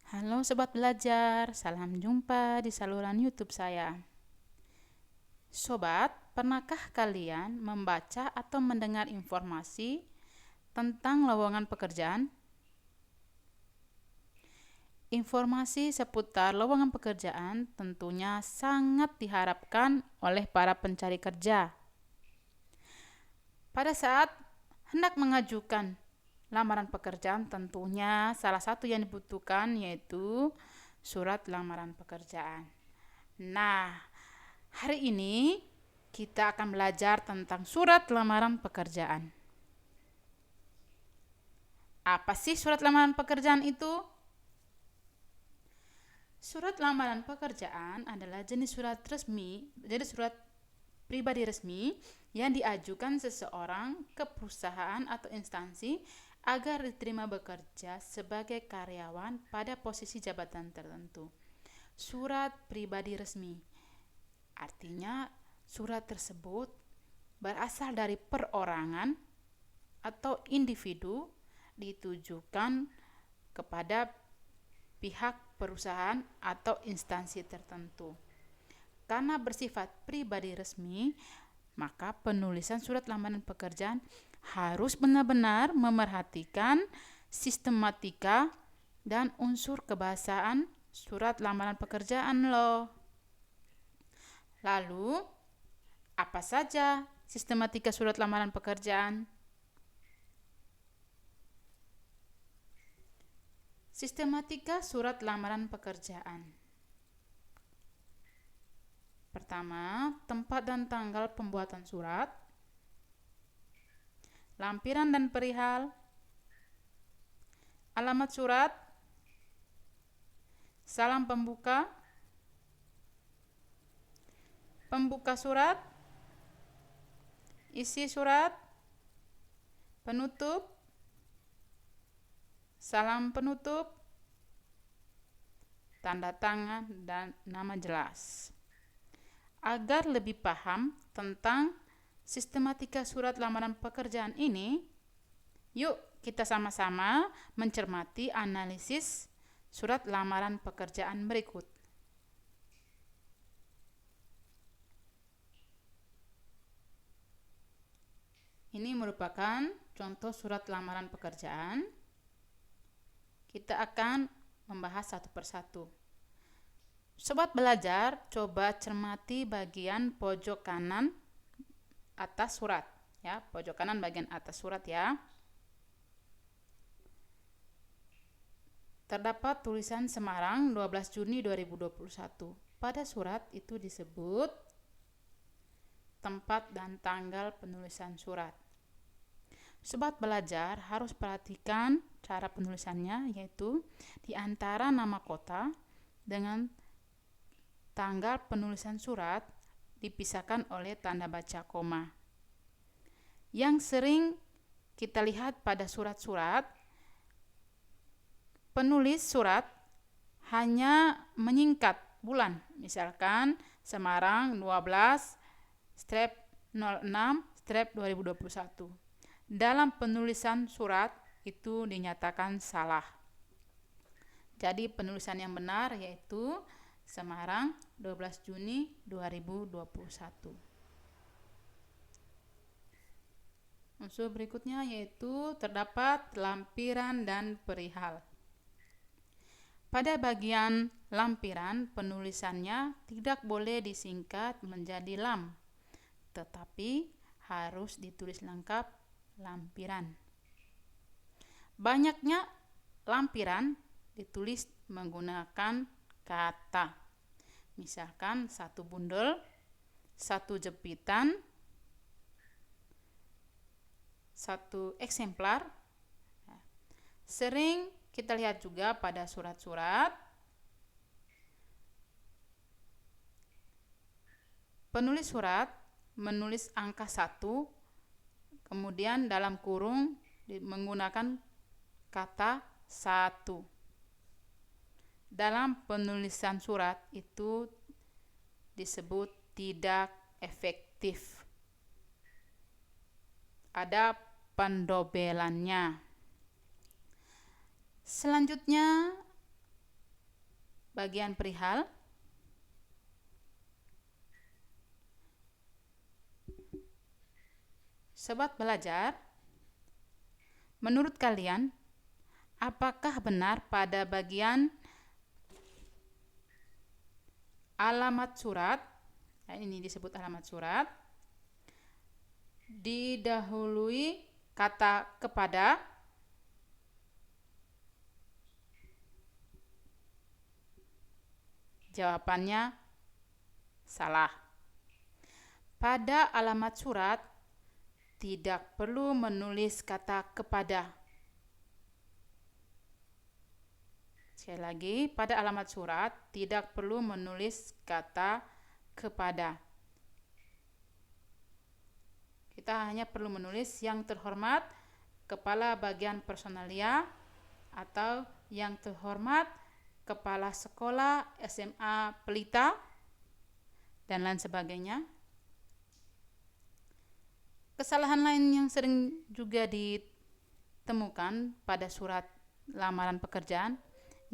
Halo Sobat Belajar, salam jumpa di saluran YouTube saya. Sobat, pernahkah kalian membaca atau mendengar informasi tentang lowongan pekerjaan? Informasi seputar lowongan pekerjaan tentunya sangat diharapkan oleh para pencari kerja. Pada saat hendak mengajukan lamaran pekerjaan, tentunya salah satu yang dibutuhkan yaitu surat lamaran pekerjaan. Nah, hari ini kita akan belajar tentang surat lamaran pekerjaan. Apa sih surat lamaran pekerjaan itu? Surat lamaran pekerjaan adalah jenis surat resmi, jadi surat pribadi resmi yang diajukan seseorang ke perusahaan atau instansi agar diterima bekerja sebagai karyawan pada posisi jabatan tertentu. Surat pribadi resmi artinya surat tersebut berasal dari perorangan atau individu ditujukan kepada pihak perusahaan atau instansi tertentu. Karena bersifat pribadi resmi, maka penulisan surat lamaran pekerjaan harus benar-benar memerhatikan sistematika dan unsur kebahasaan surat lamaran pekerjaan loh. Lalu, apa saja sistematika surat lamaran pekerjaan? Sistematika surat lamaran pekerjaan. Pertama, tempat dan tanggal pembuatan surat, lampiran dan perihal, alamat surat, salam pembuka, pembuka surat, isi surat, penutup, salam penutup, tanda tangan, dan nama jelas. Agar lebih paham tentang sistematika surat lamaran pekerjaan ini, yuk kita sama-sama mencermati analisis surat lamaran pekerjaan berikut. Ini merupakan contoh surat lamaran pekerjaan. Kita akan membahas satu persatu. Sobat belajar, coba cermati bagian pojok kanan atas surat, ya, pojok kanan bagian atas surat ya. Terdapat tulisan Semarang 12 Juni 2021. Pada surat itu disebut tempat dan tanggal penulisan surat. Sobat belajar harus perhatikan cara penulisannya, yaitu di antara nama kota dengan tanggal penulisan surat dipisahkan oleh tanda baca koma. Yang sering kita lihat pada surat-surat, penulis surat hanya menyingkat bulan, misalkan Semarang 12/06/2021. Dalam penulisan surat itu dinyatakan salah. Jadi penulisan yang benar yaitu Semarang 12 Juni 2021. Unsur berikutnya yaitu terdapat lampiran dan perihal. Pada bagian lampiran, penulisannya tidak boleh disingkat menjadi lam, tetapi harus ditulis lengkap lampiran. Banyaknya lampiran ditulis menggunakan kata. Misalkan satu bundel, satu jepitan, satu eksemplar. Sering kita lihat juga pada surat-surat penulis surat menulis angka 1, kemudian dalam kurung menggunakan kata 1. Dalam penulisan surat itu disebut tidak efektif. Ada pendobelannya. Selanjutnya bagian perihal Sobat belajar, menurut kalian, apakah benar pada bagian alamat surat, ini disebut alamat surat, didahului kata kepada? Jawabannya salah. Pada alamat surat tidak perlu menulis kata kepada. Sekali lagi, pada alamat surat tidak perlu menulis kata kepada. Kita hanya perlu menulis yang terhormat kepala bagian personalia atau yang terhormat kepala sekolah SMA Pelita dan lain sebagainya. Kesalahan lain yang sering juga ditemukan pada surat lamaran pekerjaan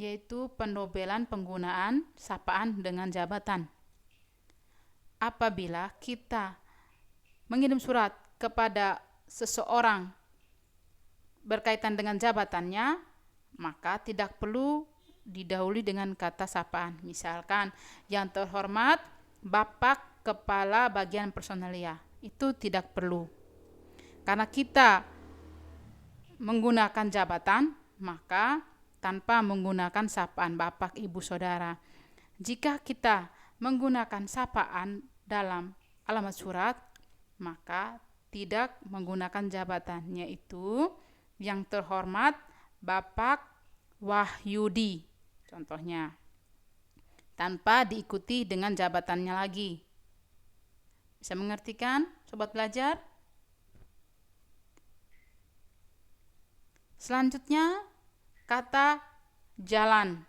yaitu pendobelan penggunaan sapaan dengan jabatan. Apabila kita mengirim surat kepada seseorang berkaitan dengan jabatannya, maka tidak perlu didahului dengan kata sapaan. Misalkan, yang terhormat Bapak Kepala Bagian Personalia. Itu tidak perlu. Karena kita menggunakan jabatan, maka tanpa menggunakan sapaan Bapak, Ibu, Saudara. Jika kita menggunakan sapaan dalam alamat surat, maka tidak menggunakan jabatan, yaitu yang terhormat Bapak Wahyudi, contohnya, tanpa diikuti dengan jabatannya lagi. Bisa mengerti kan, sobat belajar? Selanjutnya, kata jalan.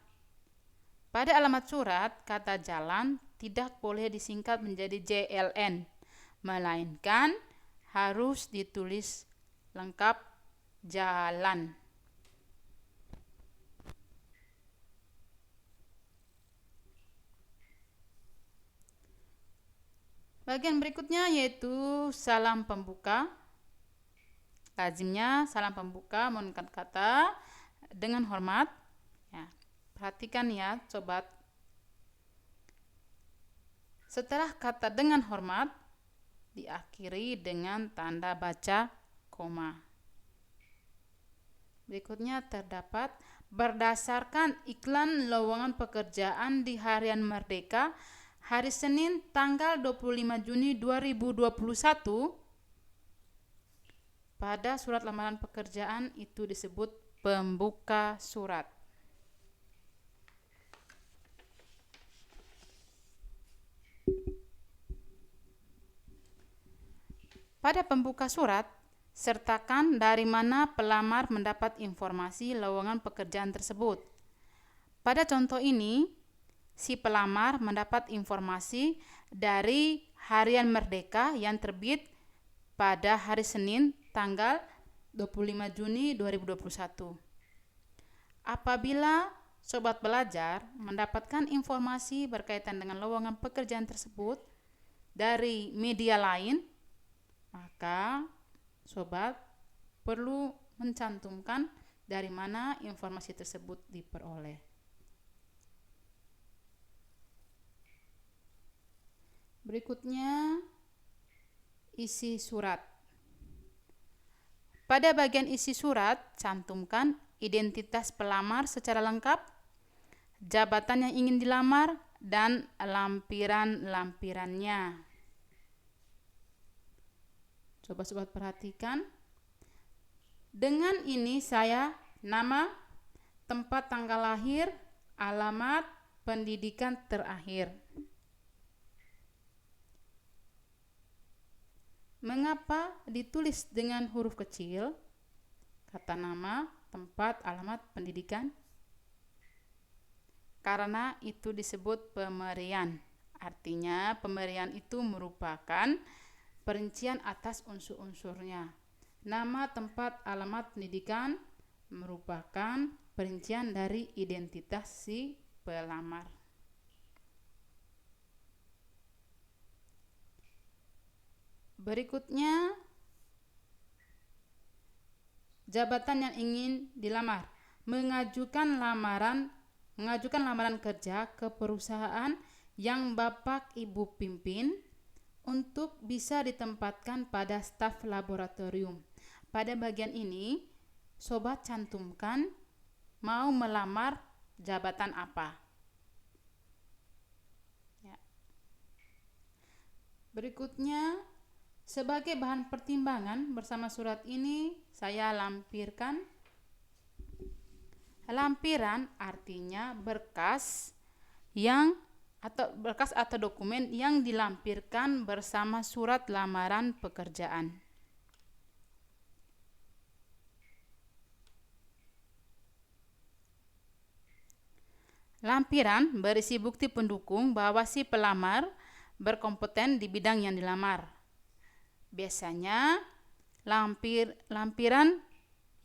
Pada alamat surat, kata jalan tidak boleh disingkat menjadi JLN, melainkan harus ditulis lengkap jalan. Bagian berikutnya yaitu salam pembuka. Lazimnya salam pembuka menggunakan kata dengan hormat. Ya, perhatikan ya, sobat. Setelah kata dengan hormat diakhiri dengan tanda baca koma. Berikutnya terdapat berdasarkan iklan lowongan pekerjaan di Harian Merdeka hari Senin tanggal 25 Juni 2021, pada surat lamaran pekerjaan itu disebut pembuka surat. Pada pembuka surat, sertakan dari mana pelamar mendapat informasi lowongan pekerjaan tersebut. Pada contoh ini, si pelamar mendapat informasi dari Harian Merdeka yang terbit pada hari Senin tanggal 25 Juni 2021. Apabila sobat belajar mendapatkan informasi berkaitan dengan lowongan pekerjaan tersebut dari media lain, maka sobat perlu mencantumkan dari mana informasi tersebut diperoleh. Berikutnya, isi surat. Pada bagian isi surat, cantumkan identitas pelamar secara lengkap, jabatan yang ingin dilamar, dan lampiran-lampirannya. Coba sobat perhatikan. Dengan ini saya nama, tempat tanggal lahir, alamat, pendidikan terakhir. Mengapa ditulis dengan huruf kecil? Kata nama, tempat, alamat, pendidikan. Karena itu disebut pemberian. Artinya pemberian itu merupakan perincian atas unsur-unsurnya. Nama, tempat, alamat, pendidikan merupakan perincian dari identitas si pelamar. Berikutnya, jabatan yang ingin dilamar. Mengajukan lamaran kerja ke perusahaan yang Bapak Ibu pimpin untuk bisa ditempatkan pada staf laboratorium. Pada bagian ini, sobat cantumkan mau melamar jabatan apa. Ya. Berikutnya, sebagai bahan pertimbangan bersama surat ini saya lampirkan. Lampiran artinya berkas atau dokumen yang dilampirkan bersama surat lamaran pekerjaan. Lampiran berisi bukti pendukung bahwa si pelamar berkompeten di bidang yang dilamar. Biasanya lampiran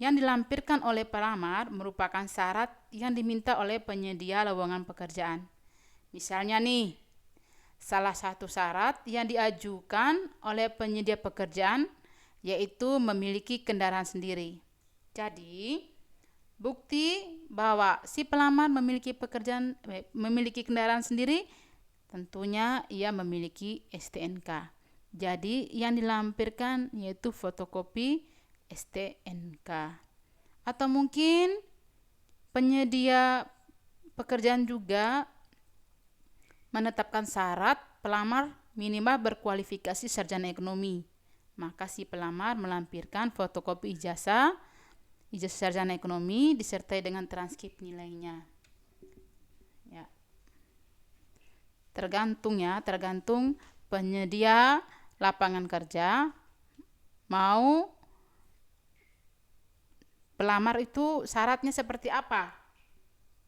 yang dilampirkan oleh pelamar merupakan syarat yang diminta oleh penyedia lowongan pekerjaan. Misalnya nih, salah satu syarat yang diajukan oleh penyedia pekerjaan yaitu memiliki kendaraan sendiri. Jadi, bukti bahwa si pelamar memiliki kendaraan sendiri, tentunya ia memiliki STNK. Jadi, yang dilampirkan yaitu fotokopi STNK. Atau mungkin penyedia pekerjaan juga menetapkan syarat pelamar minimal berkualifikasi sarjana ekonomi. Maka si pelamar melampirkan fotokopi ijazah sarjana ekonomi disertai dengan transkrip nilainya. Ya. Tergantung penyedia lapangan kerja mau pelamar itu syaratnya seperti apa.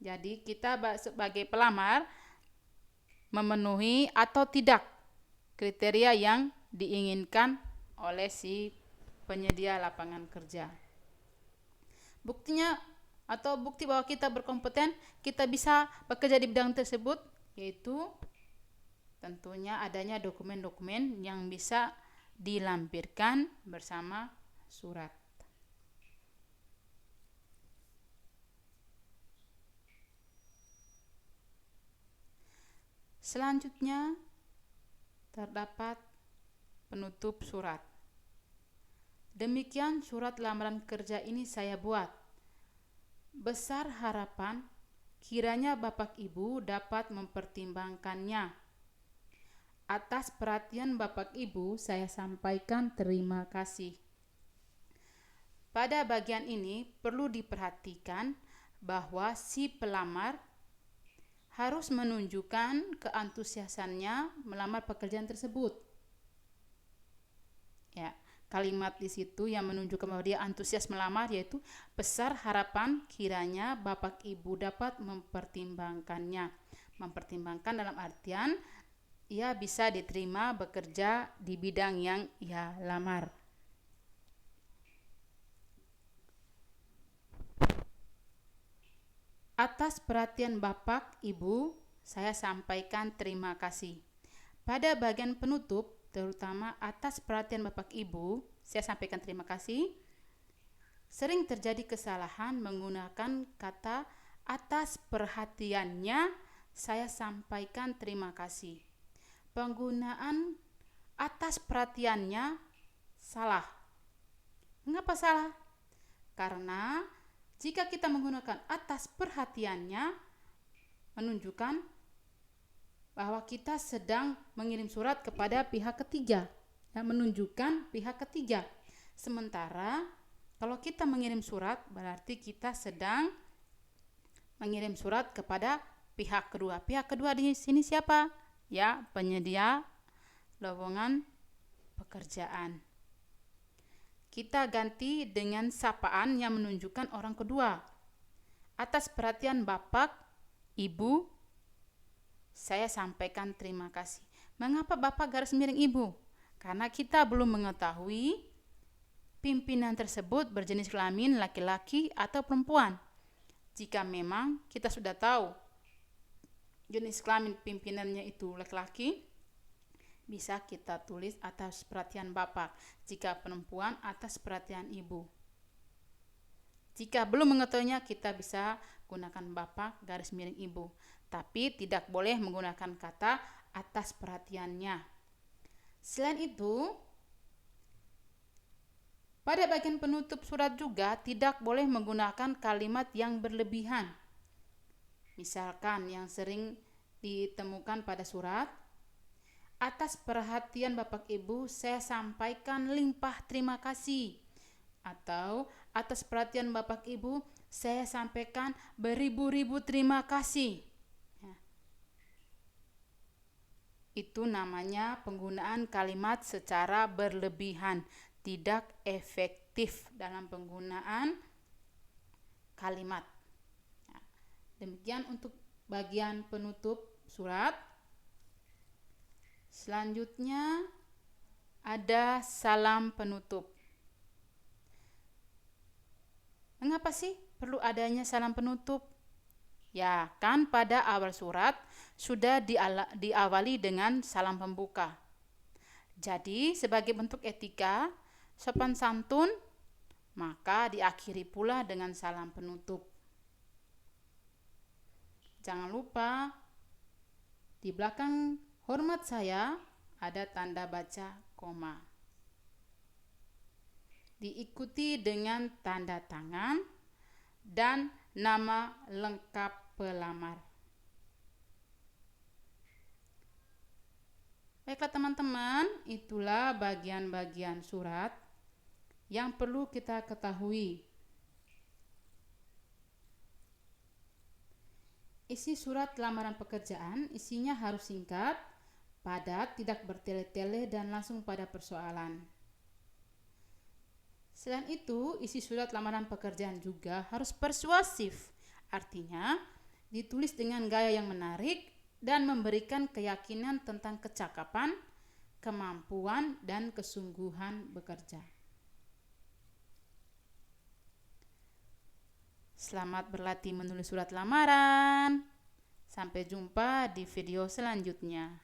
Jadi kita sebagai pelamar memenuhi atau tidak kriteria yang diinginkan oleh si penyedia lapangan kerja. Buktinya atau bukti bahwa kita berkompeten, kita bisa bekerja di bidang tersebut, yaitu tentunya adanya dokumen-dokumen yang bisa dilampirkan bersama surat. Selanjutnya terdapat penutup surat. Demikian surat lamaran kerja ini saya buat. Besar harapan kiranya Bapak Ibu dapat mempertimbangkannya. Atas perhatian Bapak Ibu saya sampaikan terima kasih. Pada bagian ini perlu diperhatikan bahwa si pelamar harus menunjukkan keantusiasannya melamar pekerjaan tersebut. Ya, kalimat di situ yang menunjukkan bahwa dia antusias melamar yaitu besar harapan kiranya Bapak Ibu dapat mempertimbangkannya. Mempertimbangkan dalam artian ia bisa diterima bekerja di bidang yang ia lamar. Atas perhatian Bapak, Ibu, saya sampaikan terima kasih. Pada bagian penutup, terutama atas perhatian Bapak Ibu, saya sampaikan terima kasih. Sering terjadi kesalahan menggunakan kata atas perhatiannya, saya sampaikan terima kasih. Penggunaan atas perhatiannya salah. Mengapa salah? Karena jika kita menggunakan atas perhatiannya, menunjukkan bahwa kita sedang mengirim surat kepada pihak ketiga, dan menunjukkan pihak ketiga. Sementara kalau kita mengirim surat, berarti kita sedang mengirim surat kepada pihak kedua. Pihak kedua di sini siapa? Ya, penyedia lowongan pekerjaan. Kita ganti dengan sapaan yang menunjukkan orang kedua. Atas perhatian Bapak, Ibu, saya sampaikan terima kasih. Mengapa Bapak garis miring Ibu? Karena kita belum mengetahui pimpinan tersebut berjenis kelamin laki-laki atau perempuan. Jika memang kita sudah tahu jenis kelamin pimpinannya itu laki-laki, bisa kita tulis atas perhatian bapak. Jika perempuan, atas perhatian ibu. Jika belum mengetahuinya, kita bisa gunakan bapak garis miring ibu. Tapi tidak boleh menggunakan kata atas perhatiannya. Selain itu, pada bagian penutup surat juga tidak boleh menggunakan kalimat yang berlebihan. Misalkan yang sering ditemukan pada surat, atas perhatian Bapak Ibu saya sampaikan limpah terima kasih. Atau atas perhatian Bapak Ibu saya sampaikan beribu-ribu terima kasih. Itu namanya penggunaan kalimat secara berlebihan, tidak efektif dalam penggunaan kalimat. Demikian untuk bagian penutup surat. Selanjutnya ada salam penutup. Mengapa sih perlu adanya salam penutup? Ya, kan pada awal surat sudah diawali dengan salam pembuka. Jadi, sebagai bentuk etika, sopan santun, maka diakhiri pula dengan salam penutup. Jangan lupa, di belakang hormat saya ada tanda baca koma. Diikuti dengan tanda tangan dan nama lengkap pelamar. Baiklah teman-teman, itulah bagian-bagian surat yang perlu kita ketahui. Isi surat lamaran pekerjaan isinya harus singkat, padat, tidak bertele-tele, dan langsung pada persoalan. Selain itu, isi surat lamaran pekerjaan juga harus persuasif, artinya ditulis dengan gaya yang menarik dan memberikan keyakinan tentang kecakapan, kemampuan, dan kesungguhan bekerja. Selamat berlatih menulis surat lamaran. Sampai jumpa di video selanjutnya.